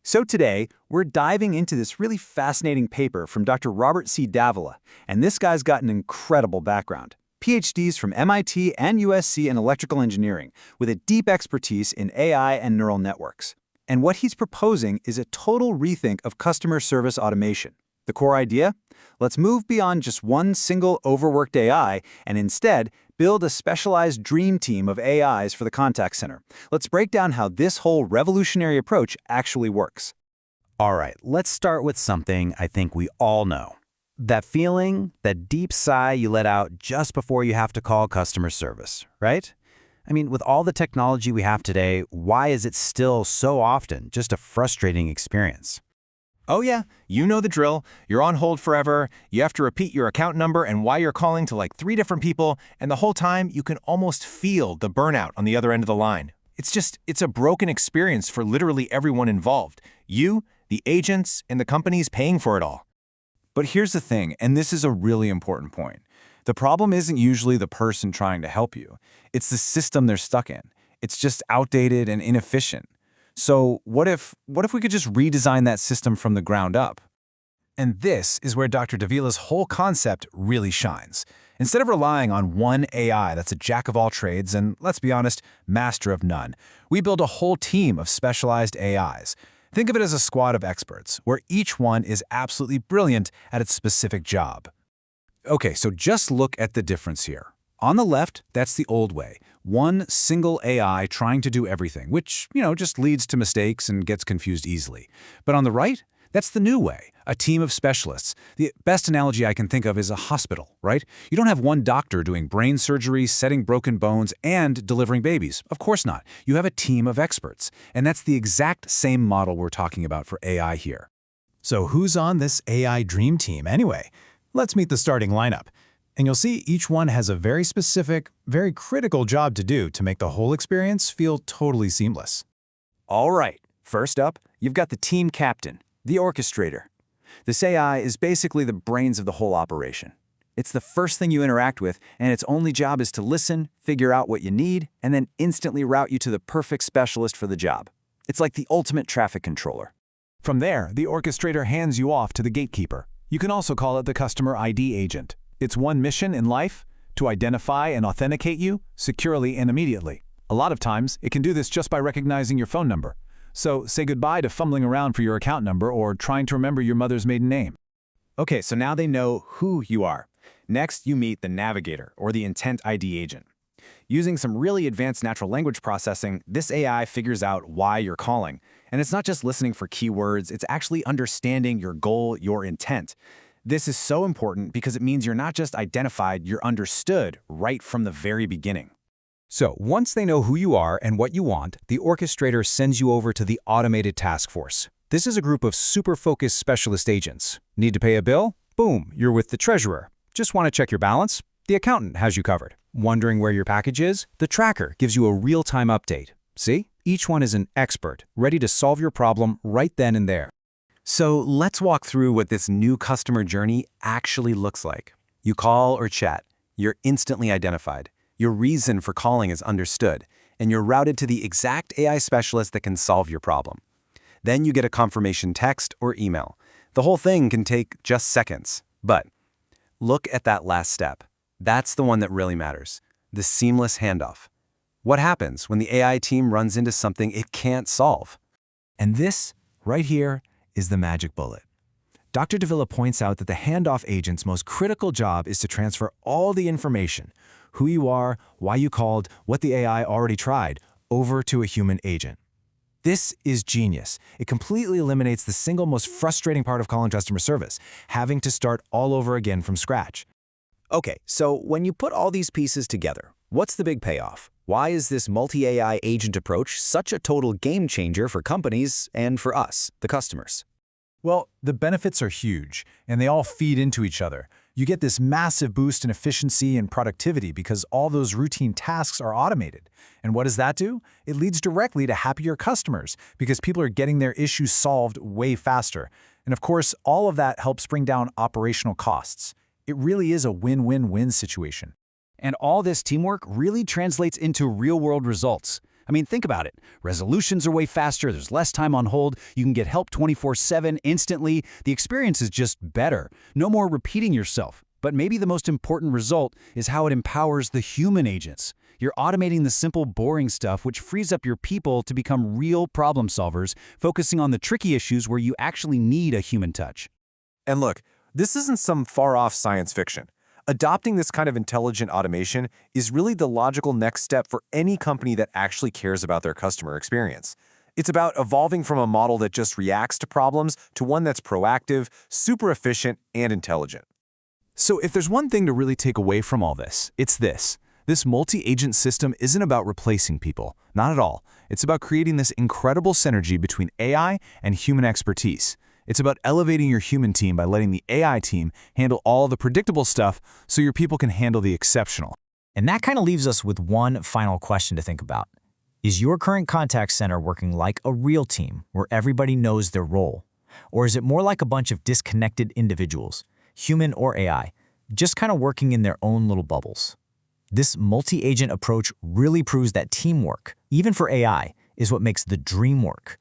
So today, we're diving into this really fascinating paper from Dr. Robert C. Davila, and this guy's got an incredible background. PhDs from MIT and USC in electrical engineering, with a deep expertise in AI and neural networks. And what he's proposing is a total rethink of customer service automation. The core idea? Let's move beyond just one single overworked AI and instead build a specialized dream team of AIs for the contact center. Let's break down how this whole revolutionary approach actually works. All right, let's start with something I think we all know. That feeling, that deep sigh you let out just before you have to call customer service, right? I mean, with all the technology we have today, why is it still so often just a frustrating experience? Oh yeah, you know the drill. You're on hold forever, you have to repeat your account number and why you're calling to like 3 different people, and the whole time you can almost feel the burnout on the other end of the line. It's a broken experience for literally everyone involved. You, the agents, and the companies paying for it all. But here's the thing, and this is a really important point. The problem isn't usually the person trying to help you. It's the system they're stuck in. It's just outdated and inefficient. So what if we could just redesign that system from the ground up? And this is where Dr. Davila's whole concept really shines. Instead of relying on one AI that's a jack of all trades and, let's be honest, master of none, we build a whole team of specialized AIs. Think of it as a squad of experts, where each one is absolutely brilliant at its specific job. Okay, so just look at the difference here. On the left, that's the old way. One single AI trying to do everything, which, just leads to mistakes and gets confused easily. But on the right, that's the new way, a team of specialists. The best analogy I can think of is a hospital, right? You don't have one doctor doing brain surgery, setting broken bones, and delivering babies. Of course not. You have a team of experts. And that's the exact same model we're talking about for AI here. So who's on this AI dream team anyway? Let's meet the starting lineup. And you'll see each one has a very specific, very critical job to do to make the whole experience feel totally seamless. All right, first up, you've got the team captain, the orchestrator. This AI is basically the brains of the whole operation. It's the first thing you interact with, and its only job is to listen, figure out what you need, and then instantly route you to the perfect specialist for the job. It's like the ultimate traffic controller. From there, the orchestrator hands you off to the gatekeeper. You can also call it the customer ID agent. Its one mission in life? To identify and authenticate you securely and immediately. A lot of times, it can do this just by recognizing your phone number. So say goodbye to fumbling around for your account number or trying to remember your mother's maiden name. Okay, so now they know who you are. Next, you meet the navigator, or the intent ID agent. Using some really advanced natural language processing, this AI figures out why you're calling. And it's not just listening for keywords, it's actually understanding your goal, your intent. This is so important because it means you're not just identified, you're understood right from the very beginning. So once they know who you are and what you want, the orchestrator sends you over to the automated task force. This is a group of super focused specialist agents. Need to pay a bill? Boom, you're with the treasurer. Just want to check your balance? The accountant has you covered. Wondering where your package is? The tracker gives you a real-time update. See? Each one is an expert, ready to solve your problem right then and there. So let's walk through what this new customer journey actually looks like. You call or chat, you're instantly identified. Your reason for calling is understood, and you're routed to the exact AI specialist that can solve your problem. Then you get a confirmation text or email. The whole thing can take just seconds. But look at that last step. That's the one that really matters, the seamless handoff. What happens when the AI team runs into something it can't solve? And this, right here, is the magic bullet. Dr. Davila points out that the handoff agent's most critical job is to transfer all the information, who you are, why you called, what the AI already tried, over to a human agent. This is genius. It completely eliminates the single most frustrating part of calling customer service, having to start all over again from scratch. Okay, so when you put all these pieces together, what's the big payoff? Why is this multi-AI agent approach such a total game changer for companies and for us, the customers? Well, the benefits are huge, and they all feed into each other. You get this massive boost in efficiency and productivity because all those routine tasks are automated. And what does that do? It leads directly to happier customers because people are getting their issues solved way faster. And of course, all of that helps bring down operational costs. It really is a win-win-win situation. And all this teamwork really translates into real-world results. I mean, think about it. Resolutions are way faster, there's less time on hold, you can get help 24/7 instantly. The experience is just better. No more repeating yourself. But maybe the most important result is how it empowers the human agents. You're automating the simple, boring stuff, which frees up your people to become real problem solvers, focusing on the tricky issues where you actually need a human touch. And look, this isn't some far-off science fiction. Adopting this kind of intelligent automation is really the logical next step for any company that actually cares about their customer experience. It's about evolving from a model that just reacts to problems to one that's proactive, super efficient, and intelligent. So if there's one thing to really take away from all this, it's this. This multi-agent system isn't about replacing people. Not at all. It's about creating this incredible synergy between AI and human expertise. It's about elevating your human team by letting the AI team handle all the predictable stuff so your people can handle the exceptional. And that kind of leaves us with one final question to think about. Is your current contact center working like a real team where everybody knows their role? Or is it more like a bunch of disconnected individuals, human or AI, just kind of working in their own little bubbles? This multi-agent approach really proves that teamwork, even for AI, is what makes the dream work.